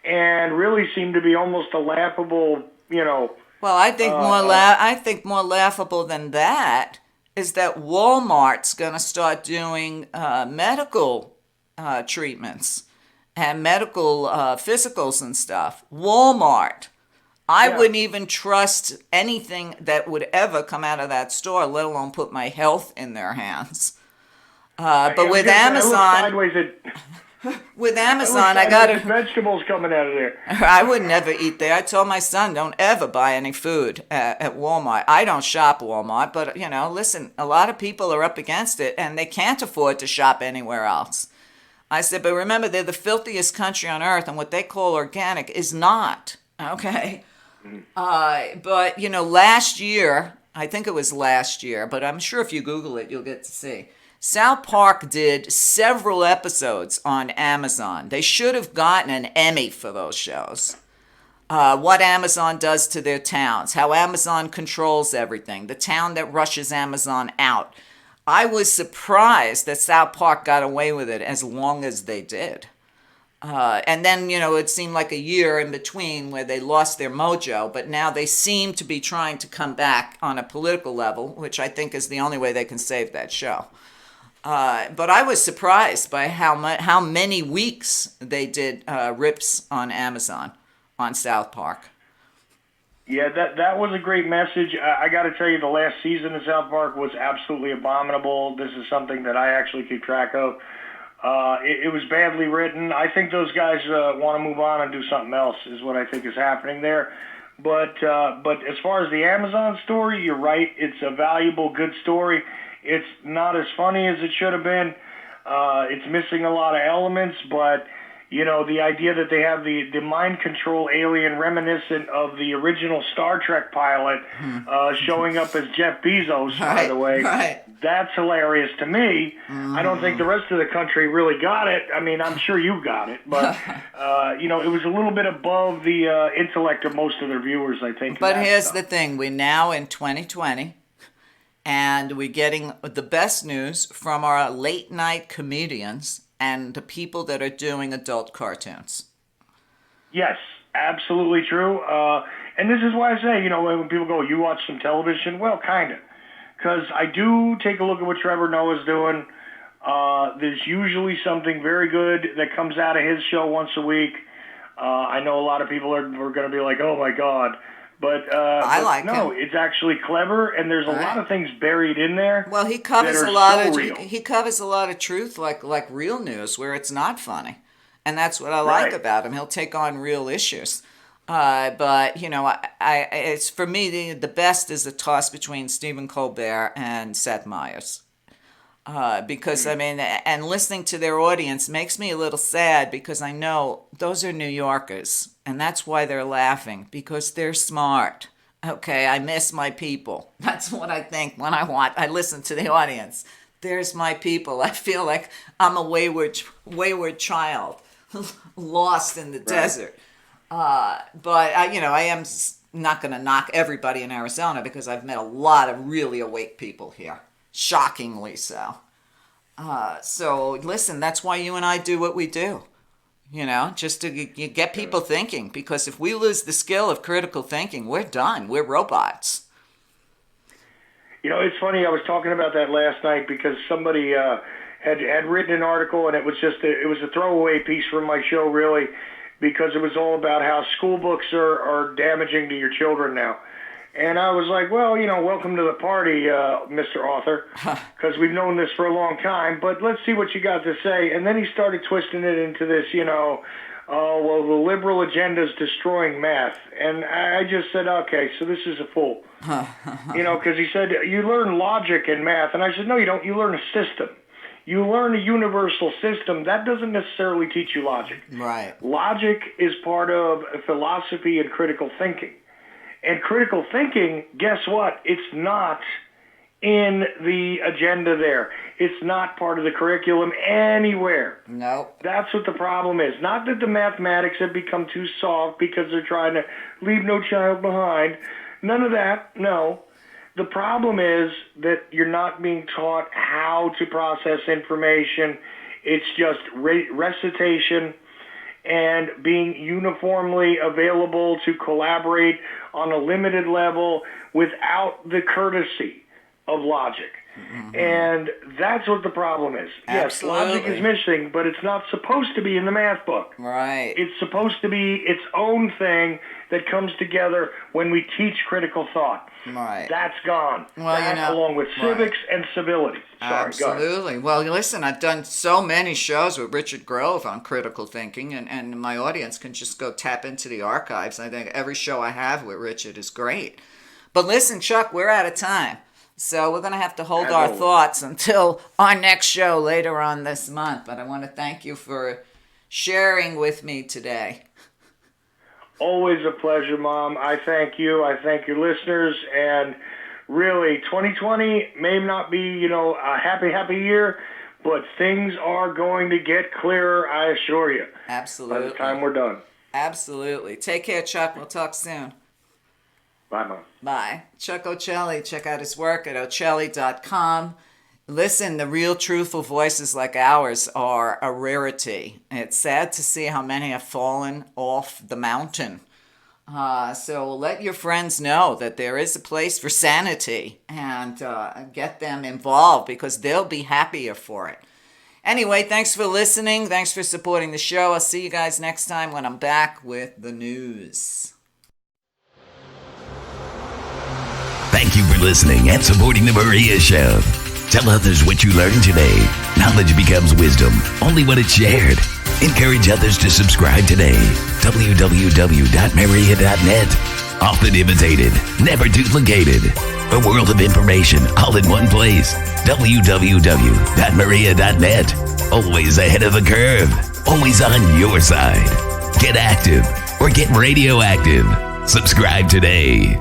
Speaker 3: and really seemed to be almost a laughable,
Speaker 2: Well, I think more laughable than that is that Walmart's going to start doing medical treatments and medical physicals and stuff. Walmart. I wouldn't even trust anything that would ever come out of that store, let alone put my health in their hands. But with Amazon, I got
Speaker 3: vegetables coming out of there.
Speaker 2: I would never eat there. I told my son, don't ever buy any food at Walmart. I don't shop Walmart, but listen, a lot of people are up against it and they can't afford to shop anywhere else. I said, but remember, they're the filthiest country on earth, and what they call organic is not. Okay. But last year, I think it was last year, but I'm sure if you Google it, you'll get to see. South Park did several episodes on Amazon. They should have gotten an Emmy for those shows. What Amazon does to their towns, how Amazon controls everything, the town that rushes Amazon out. I was surprised that South Park got away with it as long as they did. And then, it seemed like a year in between where they lost their mojo, but now they seem to be trying to come back on a political level, which I think is the only way they can save that show. But I was surprised by how many weeks they did rips on Amazon on South Park.
Speaker 3: Yeah, that was a great message. I got to tell you, the last season of South Park was absolutely abominable. This is something that I actually keep track of. It was badly written. I think those guys want to move on and do something else is what I think is happening there. But as far as the Amazon story, you're right. It's a valuable, good story. It's not as funny as it should have been. It's missing a lot of elements, but the idea that they have the mind control alien reminiscent of the original Star Trek pilot showing up as Jeff Bezos, by the way, that's hilarious to me. I don't think the rest of the country really got it. I mean, I'm sure you got it, but it was a little bit above the intellect of most of their viewers, I think.
Speaker 2: But here's the thing. We're now in 2020. And we're getting the best news from our late night comedians and the people that are doing adult cartoons.
Speaker 3: Yes, absolutely true. And this is why I say, when people go, you watch some television? Well, kind of. Because I do take a look at what Trevor Noah's doing. There's usually something very good that comes out of his show once a week. I know a lot of people are going to be like, oh, my God. But
Speaker 2: I like
Speaker 3: no,
Speaker 2: him.
Speaker 3: It's actually clever, and there's a lot of things buried in there.
Speaker 2: Well, he covers a lot of
Speaker 3: real.
Speaker 2: He covers a lot of truth, like real news, where it's not funny, and that's what I like about him. He'll take on real issues. But it's for me the best is the toss between Stephen Colbert and Seth Meyers. Because and listening to their audience makes me a little sad because I know those are New Yorkers and that's why they're laughing because they're smart. Okay, I miss my people. That's what I think when I listen to the audience. There's my people. I feel like I'm a wayward child, lost in the desert. But I am not going to knock everybody in Arizona because I've met a lot of really awake people here, shockingly so. So listen, that's why you and I do what we do. Just to get people thinking. Because if we lose the skill of critical thinking, we're done. We're robots.
Speaker 3: It's funny. I was talking about that last night because somebody had written an article, and it was a throwaway piece from my show, really, because it was all about how school books are damaging to your children now. And I was like, well, welcome to the party, Mr. Author, because we've known this for a long time, but let's see what you got to say. And then he started twisting it into this, well, the liberal agenda is destroying math. And I just said, okay, so this is a fool. Because he said, you learn logic in math. And I said, no, you don't. You learn a system. You learn a universal system. That doesn't necessarily teach you logic.
Speaker 2: Right.
Speaker 3: Logic is part of philosophy and critical thinking. And critical thinking, guess what? It's not in the agenda there. It's not part of the curriculum anywhere.
Speaker 2: No.
Speaker 3: That's what the problem is. Not that the mathematics have become too soft because they're trying to leave no child behind. None of that, no. The problem is that you're not being taught how to process information. It's just recitation and being uniformly available to collaborate on a limited level without the courtesy of logic. Mm-hmm. And that's what the problem is.
Speaker 2: Absolutely.
Speaker 3: Yes, logic is missing, but it's not supposed to be in the math book.
Speaker 2: Right.
Speaker 3: It's supposed to be its own thing that comes together when we teach critical thought.
Speaker 2: Right.
Speaker 3: That's gone.
Speaker 2: Well,
Speaker 3: that, along with civics and civility. Sorry,
Speaker 2: absolutely. Well, listen, I've done so many shows with Richard Grove on critical thinking, and my audience can just go tap into the archives. I think every show I have with Richard is great. But listen, Chuck, we're out of time. So we're going to have to hold our thoughts until our next show later on this month. But I want to thank you for sharing with me today.
Speaker 3: Always a pleasure, Mom. I thank you. I thank your listeners. And really, 2020 may not be, a happy year, but things are going to get clearer, I assure you.
Speaker 2: Absolutely.
Speaker 3: By the time we're done.
Speaker 2: Absolutely. Take care, Chuck. We'll talk soon.
Speaker 3: Bye, Mom.
Speaker 2: Bye. Chuck Ochelli. Check out his work at Ochelli.com. Listen, the real truthful voices like ours are a rarity. It's sad to see how many have fallen off the mountain. So let your friends know that there is a place for sanity and get them involved because they'll be happier for it. Anyway, thanks for listening. Thanks for supporting the show. I'll see you guys next time when I'm back with the news.
Speaker 4: Thank you for listening and supporting the Meria Show. Tell others what you learned today. Knowledge becomes wisdom only when it's shared. Encourage others to subscribe today. www.meria.net. Often imitated, never duplicated. A world of information all in one place. www.meria.net. Always ahead of the curve. Always on your side. Get active or get radioactive. Subscribe today.